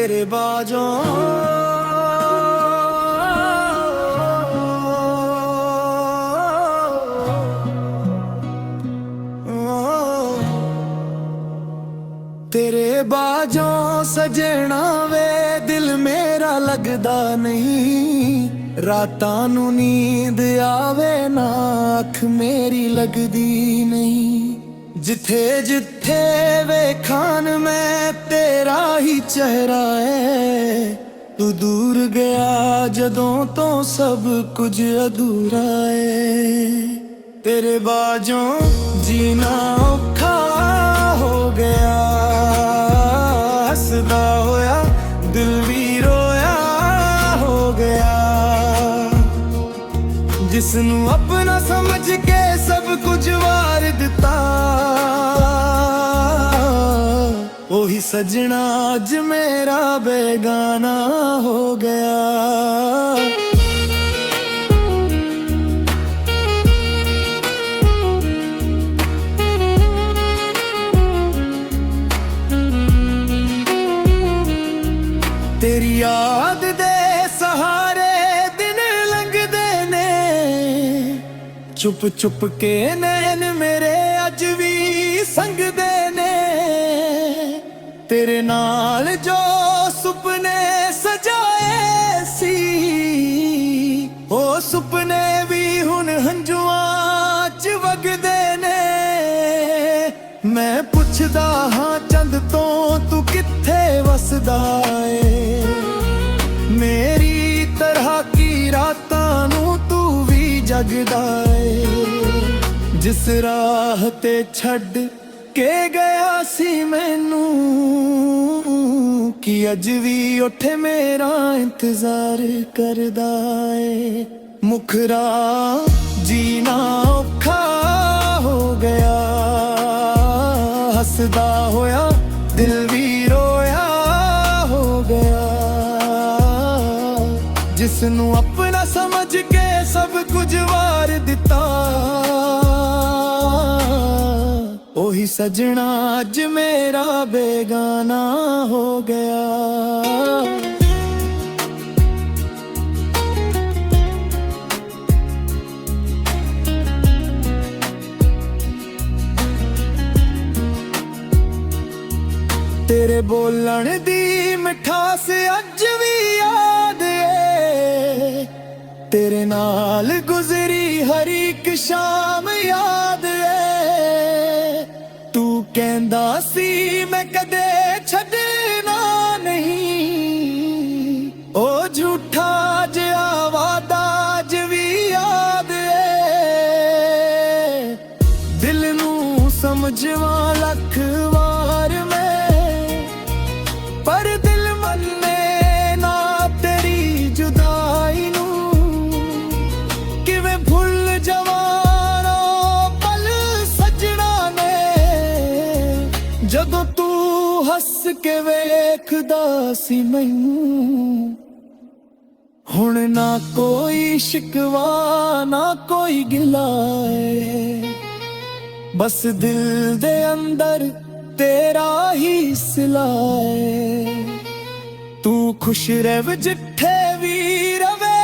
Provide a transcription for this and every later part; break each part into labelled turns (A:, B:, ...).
A: तेरे बाजों तेरे बाजों सजना वे दिल मेरा लगदा नहीं। रातां नू नींद आवे ना अख मेरी लगदी नहीं। जिथे जिथे वेखान मैं तेरा ही चेहरा है। तू दूर गया जदों तो सब कुछ अधूरा है। तेरे बाजों जीना औखा हो गया। हसदा होया दिल भी रोया हो गया। जिसनू अपना समझ के सब कुछ वार दिता ओही सजना अज मेरा बेगाना हो गया। तेरी याद दे सहारे दिन लंघदे ने। चुप चुप के नैन मेरे अज भी संगदे ने। तेरे नाल जो सुपने सजाए सी ओ सुपने भी हुन हंजुआं च वगदे ने। मैं पुछदा हां चंद तो तू किथे वसदा है। मेरी तरह की रातां नू तू भी जगदा है। जिस राह ते छड़ के गया सी मैनू कि अज भी उठे मेरा इंतजार करदा है। मुखरा जीना औखा हो गया। हसदा होया दिल भी रोया हो गया। जिसनू अपना समझ के सब कुछ वार दिता ओही सजना अज मेरा बेगाना हो गया। तेरे बोलण दी मिठास अज भी याद है। तेरे नाल गुजरी हर एक शाम याद है। तू कहंदा सी मैं कदे छड्डना नहीं। ओ झूठा जिहा वादा अज भी याद है। दिल नू समझवा लख वार पर दिल मन्ने ना तेरी जुदाई नू। किवें भुल जवाना पल सजना ने। जदों तू हस के वेखदा सी मैनू हुण ना कोई शिकवा ना कोई गिला है। बस दिल दे अंदर तेरा ही सिला है। तू खुश रह जिथे भी रवे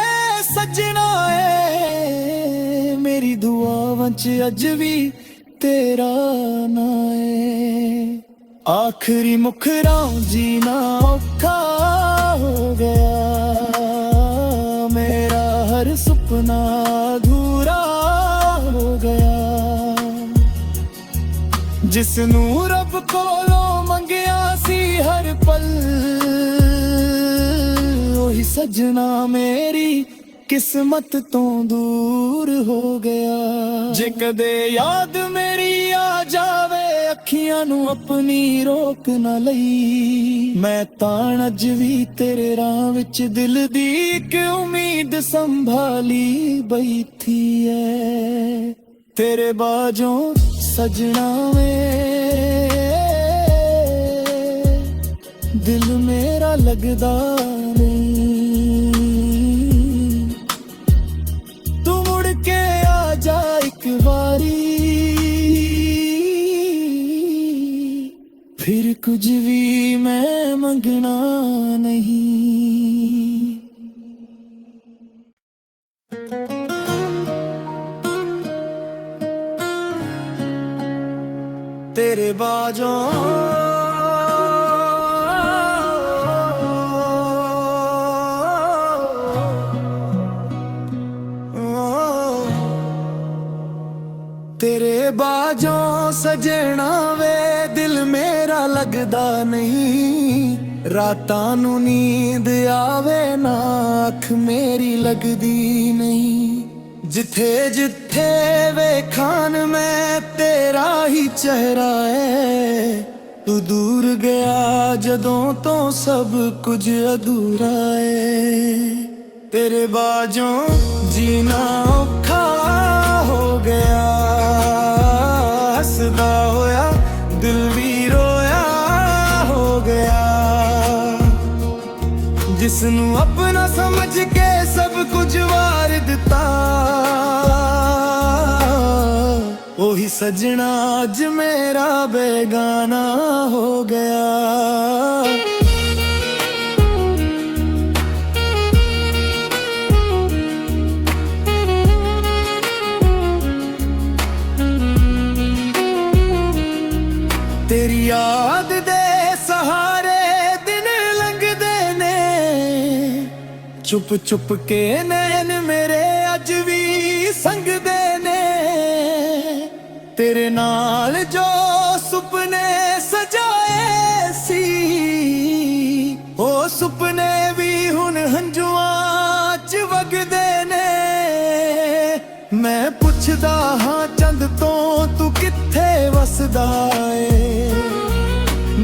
A: सजना है। मेरी दुआवां च अज भी तेरा ना है। आखिरी मुखरा जीना औखा हो गया। मेरा हर सुपना अधूरा हो गया। जिसनू रब कोलों मंगिया सी हर पल ओही सजना मेरी किस्मत तो दूर हो गया। जे कदे याद मेरी आ जावे अखियां नू अपनी रोक ना लई। मैं तां अज भी तेरे राह विच दिल दी इक उम्मीद संभाली बैठी है। तेरे बाजों सजना में दिल मेरा लगदा नहीं। तू मुड़ के आ जा एक बारी फिर कुछ भी मैं मंगना नहीं। तेरे बाजों तेरे बाजों सजना वे दिल मेरा लगदा नहीं। रातां नू नींद आवे ना अख मेरी लगदी नहीं। जिथे जिथे वेखान मैं तेरा ही चेहरा है। तू दूर गया जदों तो सब कुछ अधूरा है। तेरे बाजों जीना औखा हो गया। हसदा होया दिल भी रोया हो गया। जिसनू अपना समझ के सब कुछ वार दिता, ओही सजना अज मेरा बेगाना हो गया। तेरी याद दे सहारे दिन लंघदे ने। चुप चुप के नैन मेरे अज भी संगदे ने। तेरे नाल जो सुपने सजाए सी, ओ सुपने भी हुन हंजुआं च वगदे ने। मैं पुछदा हां चंद तो तू किथे वसदा है।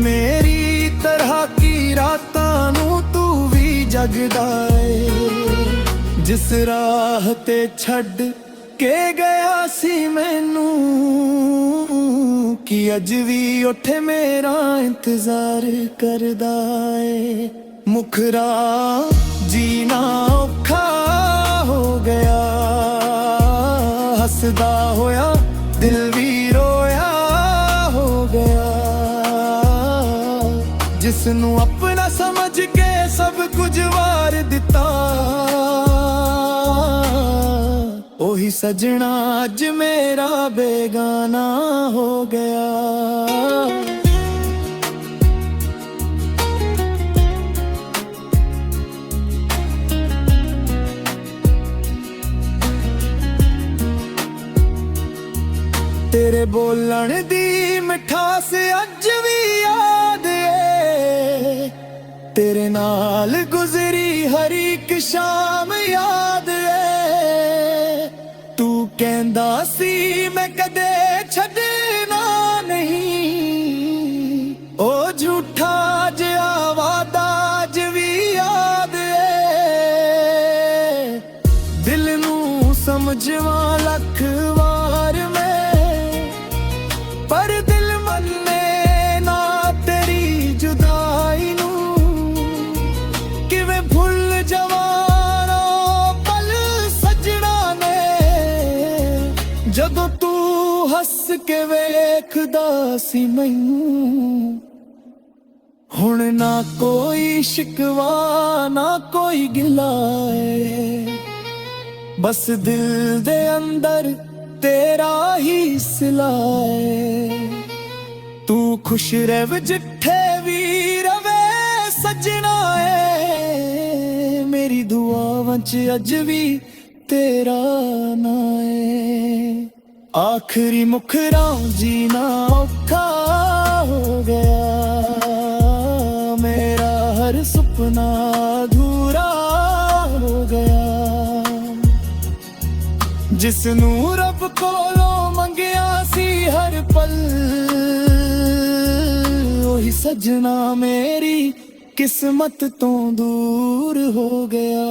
A: मेरी तरह की रातां नू तू भी जगदा है। जिस राह ते छड़ के गया सी मैनू, कि अज भी उठे मेरा इंतजार करदा है। मुखरा जीना औखा हो गया। हसदा होया दिल भी रोया हो गया। जिसनू अपना समझ के सब कुछ वार दिता, ओही सजना अज मेरा बेगाना हो गया। तेरे बोलण दी मिठास अज भी याद है। तेरे नाल गुजरी हर एक शाम याद है। तू कहंदा सी मैं कदे छड्डना नहीं। ओ झूठा जिहा वादा अज भी याद है। दिल नू समझवा लख वार पर दिल मन्ने ना तेरी जुदाई नू। किवें भुल जवाना पल सजना ने। जदों तू हस के वेखदा सी मैनू, हुण ना कोई शिकवा ना कोई गिला है। बस दिल दे अंदर तेरा ही सिला है। तू खुश रह जिथे भी रवे सजना है। मेरी दुआवां च अज भी तेरा ना है। आखिरी मुखरा जीना औखा हो गया। मेरा हर सुपना अधूरा हो गया। जिसनू रब कोलों मंगिया सी हर पल, ओही सजना मेरी किस्मत तो दूर हो गया।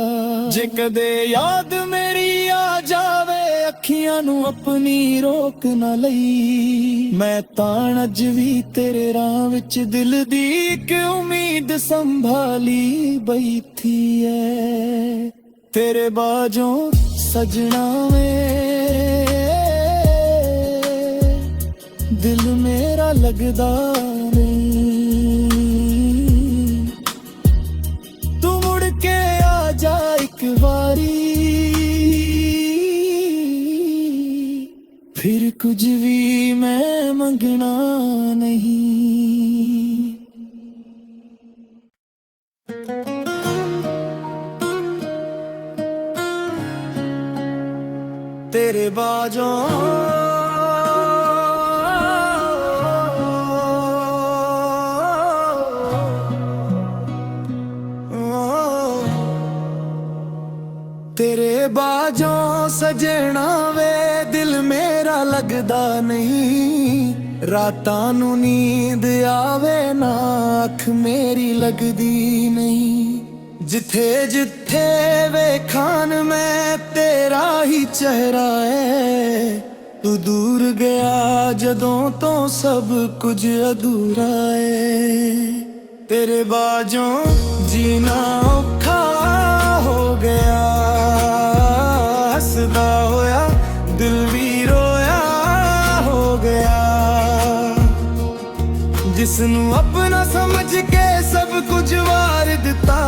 A: जे कदे याद मेरी आ जावे अखियां नू अपनी रोक ना लई। मैं तां अज भी तेरे राह विच दिल दी इक उम्मीद संभाली बैठी है। तेरे बाजों सजना में दिल मेरा लगदा नहीं। ਕੁਝ ਵੀ ਮੈਂ ਮੰਗਣਾ ਨਹੀਂ। तेरे बाजों तेरे बाजों सजना वे दिल मेरा लगदा नहीं। रातां नू नींद आवे ना अख मेरी लगदी नहीं। जिथे जिथे वेखान मैं तेरा ही चेहरा है। तू दूर गया जदों तो सब कुछ अधूरा है। तेरे बाजों जीना औखा हो गया। हसदा होया दिल भी रोया हो गया। जिसनू अपना समझ के सब कुछ वार दिता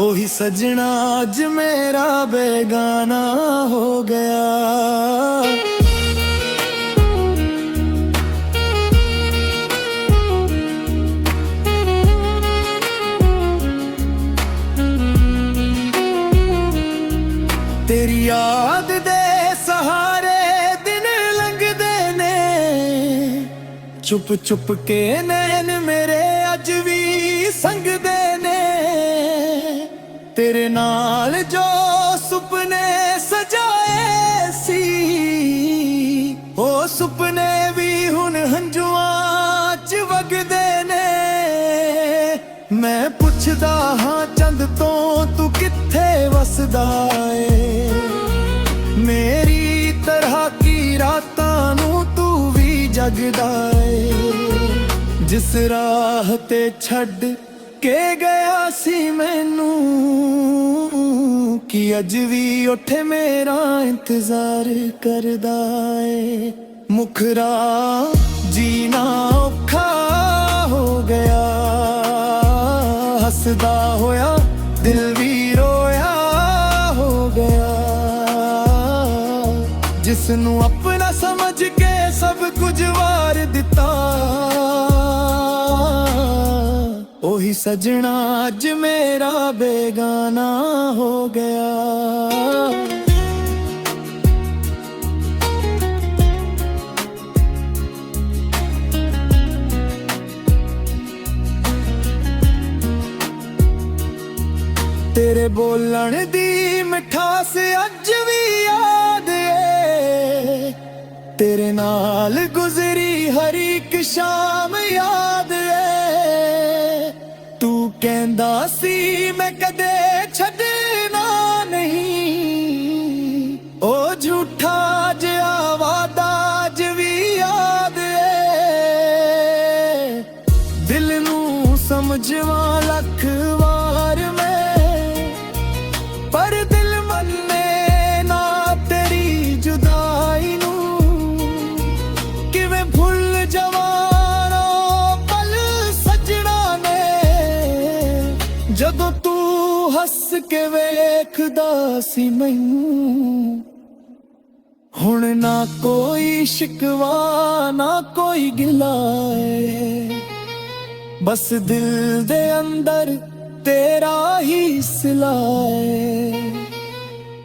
A: ओही सजना अज मेरा बेगाना हो गया। तेरी याद दे सहारे दिन लंघदे ने। चुप चुप के नैन मेरे अज भी संगदे ने। तेरे नाल जो सुपने सजाए सी ओ सुपने भी हुन हंजुआं च वगदे ने। मैं पुछदा हां चंद तो तू किथे वसदा है। मेरी तरह की रातां नू तू भी जगदा है। जिस राह ते छड़ के गया सी मैनू कि अज भी उठे मेरा इंतजार करदा है। मुखरा जीना औखा हो गया। हसदा होया दिल भी रोया हो गया। जिसनू अपना समझ के सब कुछ वार दिता ओही सजना अज मेरा बेगाना हो गया। तेरे बोलण दी मिठास अज भी याद है। तेरे नाल गुजरी हर एक शाम याद है। तू कहंदा सी मैं कदे छड्डना नहीं। ओ झूठा जिहा वादा अज भी याद है। दिल नू समझवा लख वार मैं पर दिल मन्ने ना तेरी जुदाई नू। किवें भुल जवाना पल सजना ने जदों तू हस के वेखदा सी मैनू। हुण ना कोई शिकवा ना कोई गिला है। बस दिल दे अंदर तेरा ही सिला है।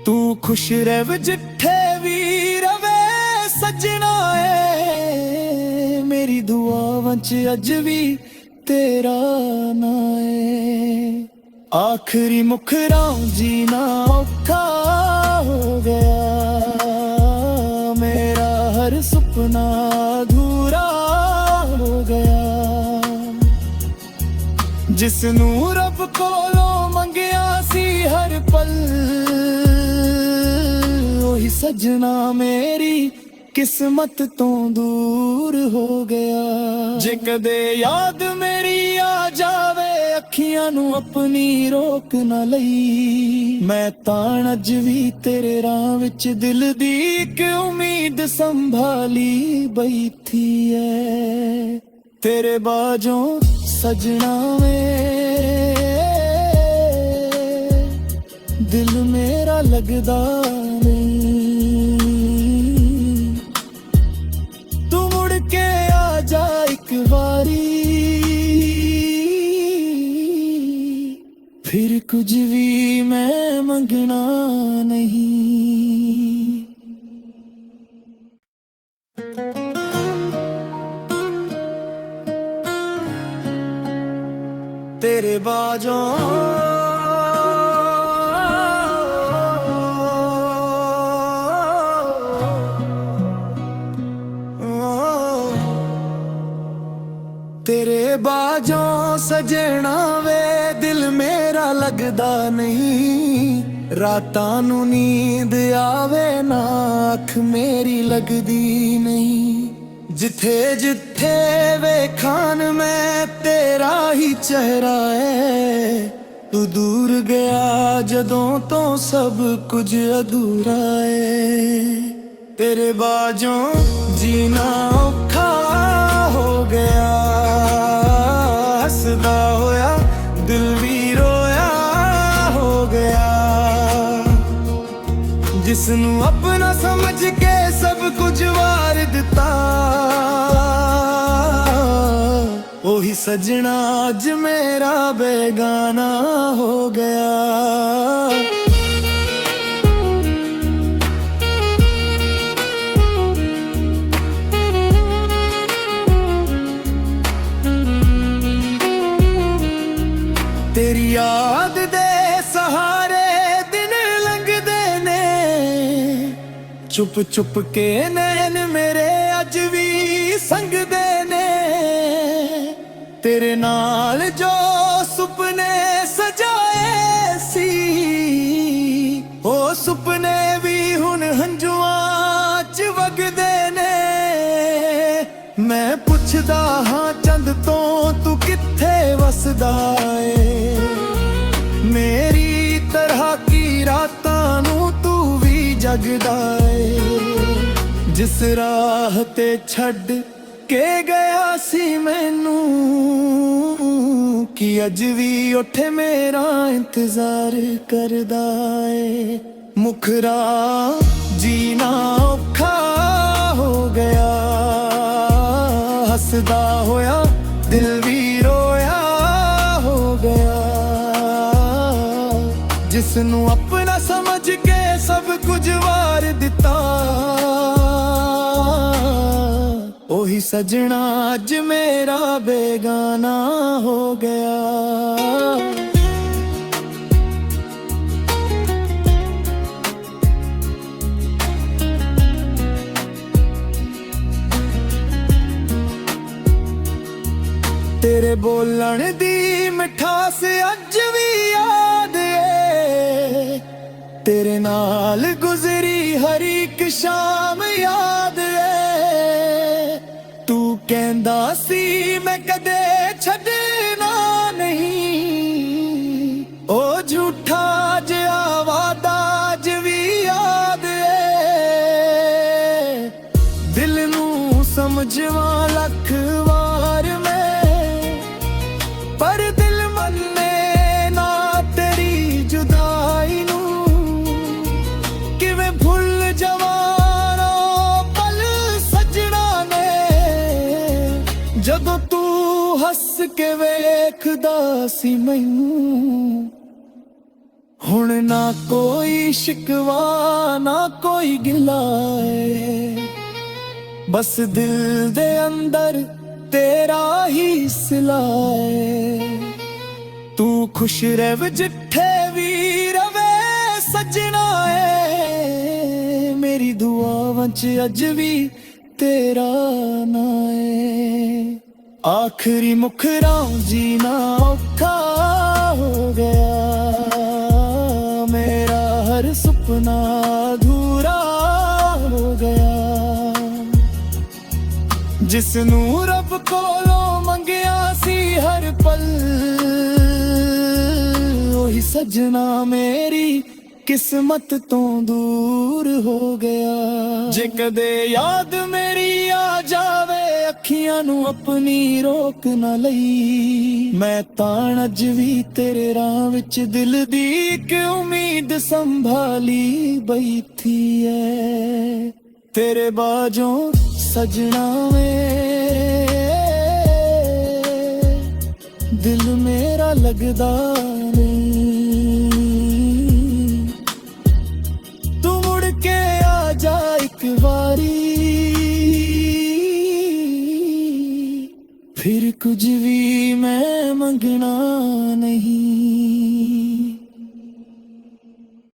A: तू खुश रह जिथे भी रवे सजना है। मेरी दुआवां च अज भी तेरा ना है। आखिरी मुखरा जीना औखा हो गया। मेरा हर सुपना अधूरा हो गया। जिसनू रब कोलों मंगिया सी हर पल ओही सजना मेरी किस्मत तो दूर हो गया। जे कदे याद मेरी आ जावे अखियां नू अपनी रोक ना लई। मैं तां अज भी तेरे राह विच दिल दी इक उम्मीद संभाली बैठी है। तेरे बाजों सजना मेरे दिल मेरा लगदा नहीं। तेरे बाजों तेरे बाजों सजना वे दिल मेरा लगदा नहीं। रातां नू नींद आवे ना अख मेरी लगदी नहीं। जिथे जिथे वेखान मैं तेरा ही चेहरा है। तू दूर गया जदों तो सब कुछ अधूरा है। तेरे बाजों जीना औखा हो गया। हसदा होया दिल भी रोया हो गया। जिसनू अपना समझ के सब कुछ वार दिता ओही सजना अज मेरा बेगाना हो गया। तेरी याद दे सहारे दिन लंघदे ने। चुप चुप के नैन मेरे अज भी संगदे ने। तेरे नाल जो सुपने सजाए सी ओ सुपने भी हुन हंजुआं च वगदे ने। मैं पुछदा हां चंद तो तू किथे वसदा है। मेरी तरह की रातां नू तू भी जगदा है। जिस राह ते छड़ के गया सी मैनू कि अज भी उठे मेरा इंतजार करदा है। मुखरा जीना औखा हो गया। हसदा होया दिल भी रोया हो गया। जिसनू अपना समझ के सब कुछ वार दिता ओही सजना अज मेरा बेगाना हो गया। तेरे बोलण दी मिठास अज भी याद है। तेरे नाल गुजरी हर एक शाम याद है। तू कहंदा सी मैं कदे छड्डना नहीं। ओ झूठा जिहा वादा अज भी याद है। दिल नू समझवा लख वार पर दिल मन्ने ना तेरी जुदाई नू। किवें भुल जवाना पल सजना ने। जदों तू हस के वेखदा सी मैनू हुण ना कोई शिकवा ना कोई गिला है। बस दिल दे अंदर तेरा ही सिला है। तू खुश रह जिठे भी रवे सजना है। मेरी दुआवां च अज भी तेरा ना है। आखिरी मुखरा जीना औखा हो गया। मेरा हर सुपना अधूरा हो गया। जिसनू रब कोलों मंगिया सी हर पल ओही सजना मेरी किस्मत तो दूर हो गया। जे कदे याद मेरी आ जावे अखियां नू अपनी रोक ना लई। मैं तां अज भी तेरे राह विच दिल दी इक उम्मीद संभाली बैठी है। तेरे बाजों सजना में दिल मेरा लगदा नहीं। तू मुड़ के आ जा एक बारी फिर ਕੁਝ ਵੀ ਮੈਂ ਮੰਗਣਾ ਨਹੀਂ।